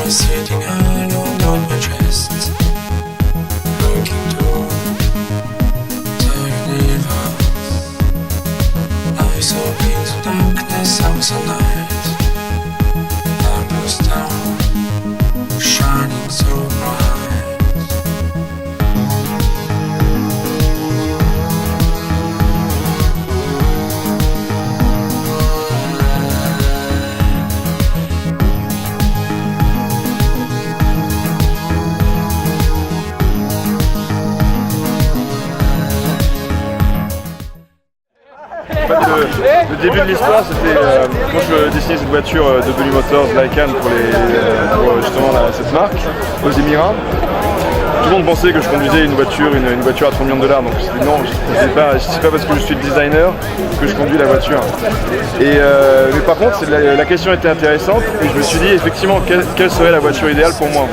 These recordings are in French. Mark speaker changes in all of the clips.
Speaker 1: Sitting alone on my chest, looking through the universe. I saw into darkness, I was a night. And the star shining so bright.
Speaker 2: Le début de l'histoire, c'était quand je dessinais cette voiture de Dolly Motors, Lycan, pour justement cette marque, aux Émirats. Tout le monde pensait que je conduisais une voiture à 30 millions de dollars, donc je me suis dit non, c'est pas parce que je suis le designer que je conduis la voiture. Mais par contre, la question était intéressante et je me suis dit effectivement quelle serait la voiture idéale pour moi.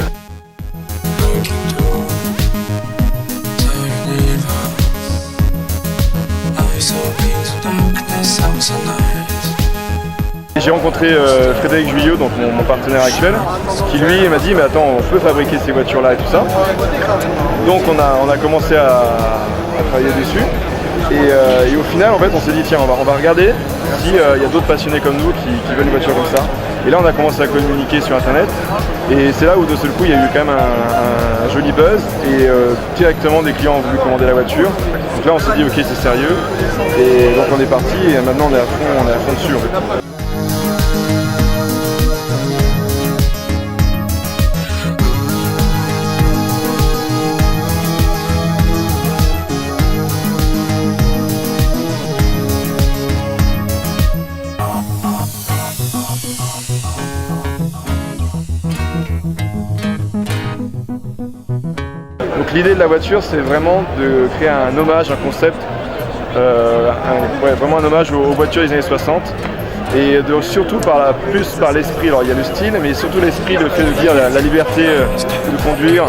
Speaker 2: J'ai rencontré Frédéric Juillot, donc mon partenaire actuel, qui lui m'a dit mais attends, on peut fabriquer ces voitures là et tout ça. Donc on a commencé à travailler dessus et au final en fait on s'est dit tiens on va regarder s'il y a d'autres passionnés comme nous qui veulent une voiture comme ça. Et là on a commencé à communiquer sur internet et c'est là où de seul coup il y a eu quand même un joli buzz et directement des clients ont voulu commander la voiture. Donc là on s'est dit ok c'est sérieux et donc on est parti et maintenant on est à fond dessus en fait. Donc l'idée de la voiture, c'est vraiment de créer un hommage, un concept, vraiment un hommage aux voitures des années 60 et surtout plus par l'esprit. Alors il y a le style, mais surtout l'esprit, le fait de dire la liberté de conduire,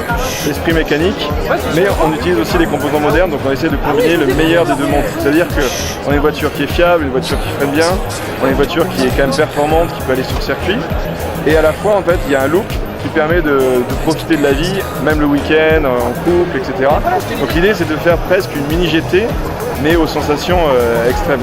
Speaker 2: l'esprit mécanique, mais on utilise aussi les composants modernes, donc on essaie de combiner le meilleur des deux mondes. C'est-à-dire qu'on a une voiture qui est fiable, une voiture qui freine bien, on a une voiture qui est quand même performante, qui peut aller sur circuit, et à la fois en fait il y a un look qui permet de profiter de la vie, même le week-end, en couple, etc. Donc l'idée c'est de faire presque une mini GT, mais aux sensations extrêmes.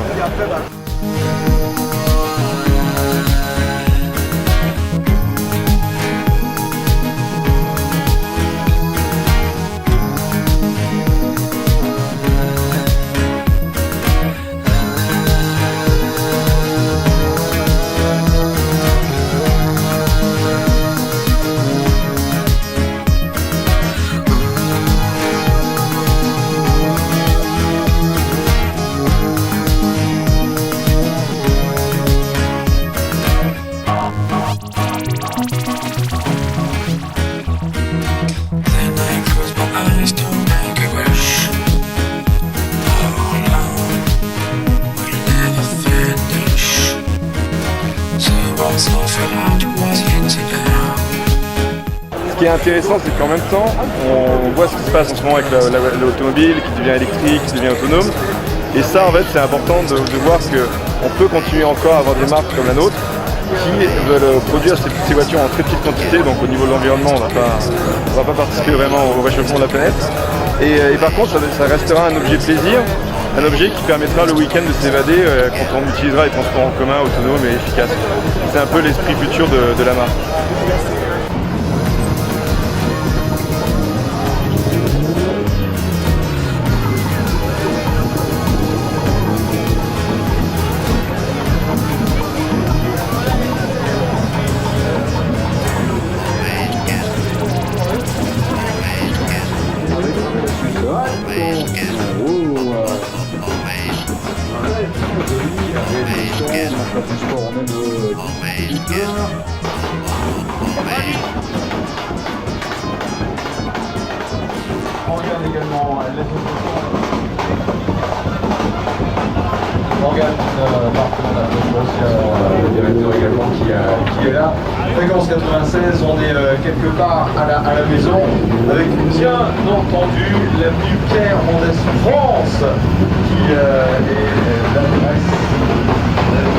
Speaker 2: Ce qui est intéressant, c'est qu'en même temps, on voit ce qui se passe en ce moment avec l'automobile qui devient électrique, qui devient autonome. Et ça, en fait, c'est important de voir qu'on peut continuer encore à avoir des marques comme la nôtre qui veulent produire ces voitures en très petite quantité. Donc au niveau de l'environnement, on va pas participer vraiment au réchauffement de la planète. Et par contre, ça restera un objet plaisir, un objet qui permettra le week-end de s'évader quand on utilisera les transports en commun autonomes et efficaces. C'est un peu l'esprit futur de la marque.
Speaker 3: On regarde également Morgane, partenaire le directeur également qui est là. Fréquence 96, on est quelque part à la maison avec bien entendu l'avenue Pierre Mendès France qui est l'adresse de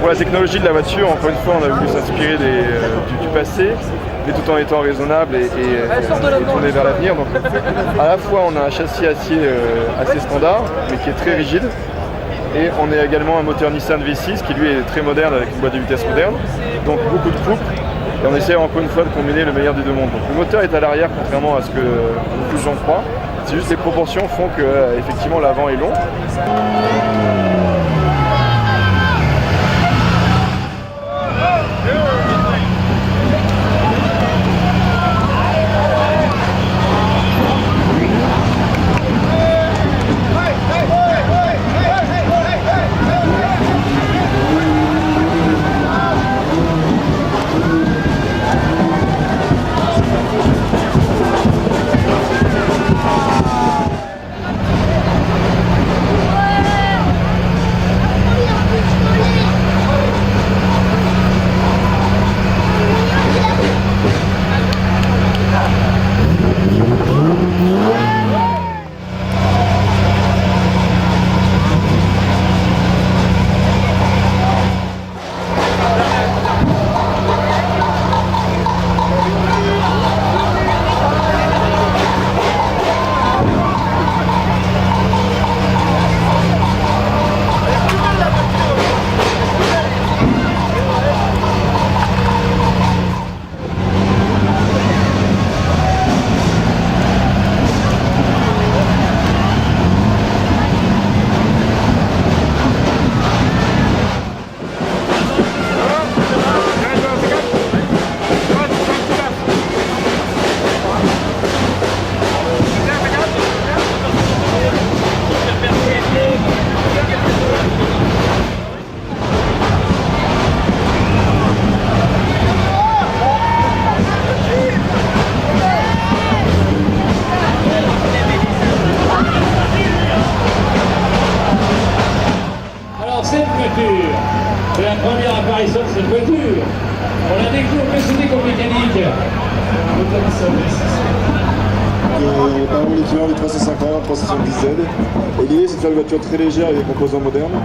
Speaker 2: Pour la technologie de la voiture, encore une fois, on a voulu s'inspirer du passé, mais tout en étant raisonnable et tourné vers l'avenir. Donc, à la fois, on a un châssis acier assez standard, mais qui est très rigide, et on a également un moteur Nissan V6 qui lui est très moderne avec une boîte de vitesse moderne, donc beaucoup de couple. Et on essaie encore une fois de combiner le meilleur des deux mondes. Donc, le moteur est à l'arrière, contrairement à ce que beaucoup de gens croient. C'est juste les proportions font que effectivement l'avant est long.
Speaker 4: C'est la première apparition de cette voiture. On la découvre, mais c'était comme mécanique.
Speaker 5: Parmi l'équivalent du 350, 370Z. Et l'idée c'est de faire une voiture très légère avec des composants modernes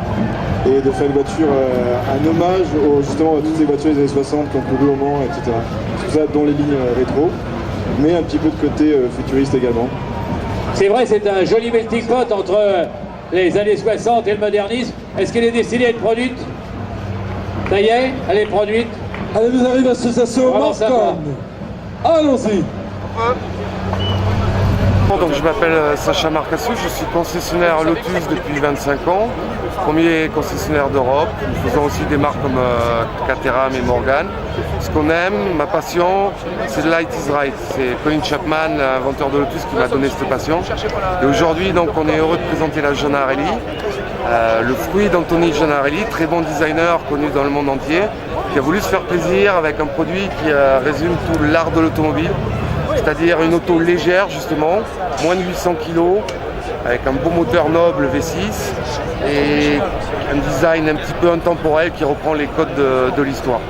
Speaker 5: et de faire une voiture, un hommage justement à toutes ces voitures des années 60 qui ont couru au Mans, etc. Tout ça dont les lignes rétro, mais un petit peu de côté futuriste également.
Speaker 4: C'est vrai, c'est un joli melting pot entre les années 60 et le modernisme. Est-ce qu'elle est destinée à être produite? Ça y est, elle est produite.
Speaker 6: Allez, nous arrive l'association Marcom. Allons-y.
Speaker 7: Donc je m'appelle Sacha Marcassou, je suis concessionnaire Lotus depuis 25 ans. premier concessionnaire d'Europe. Nous faisons aussi des marques comme Caterham et Morgan. Ce qu'on aime, ma passion, c'est Light is Right. C'est Colin Chapman, l'inventeur de Lotus, qui m'a donné cette passion. Et aujourd'hui, donc, on est heureux de présenter la Gianarelli, le fruit d'Anthony Gianarelli, très bon designer connu dans le monde entier, qui a voulu se faire plaisir avec un produit qui résume tout l'art de l'automobile, c'est-à-dire une auto légère justement, moins de 800 kg, avec un beau moteur noble V6 et un design un petit peu intemporel qui reprend les codes de l'histoire.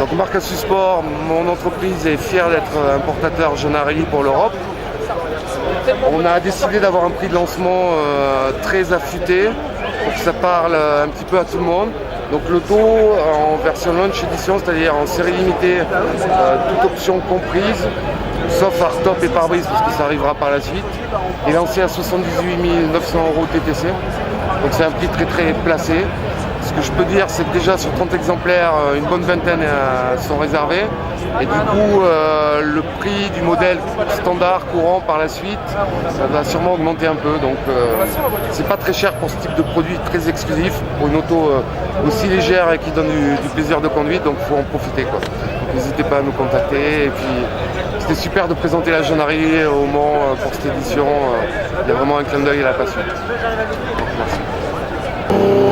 Speaker 7: Donc Marc Assusport, mon entreprise est fière d'être importateur Gianarelli pour l'Europe. On a décidé d'avoir un prix de lancement très affûté pour que ça parle un petit peu à tout le monde. Donc l'auto en version launch edition, c'est-à-dire en série limitée, toute option comprise, sauf hardtop et pare-brise parce que ça arrivera par la suite, est lancé à 78 900 € TTC. Donc c'est un prix très très placé. Ce que je peux dire, c'est que déjà sur 30 exemplaires, une bonne vingtaine sont réservés. Et du coup, le prix du modèle standard courant par la suite, ça va sûrement augmenter un peu. Donc c'est pas très cher pour ce type de produit très exclusif, pour une auto aussi légère et qui donne du plaisir de conduite, donc il faut en profiter, quoi. N'hésitez pas à nous contacter. Et puis c'était super de présenter la Gianarelli au Mans pour cette édition. Il y a vraiment un clin d'œil à la passion. Donc, merci.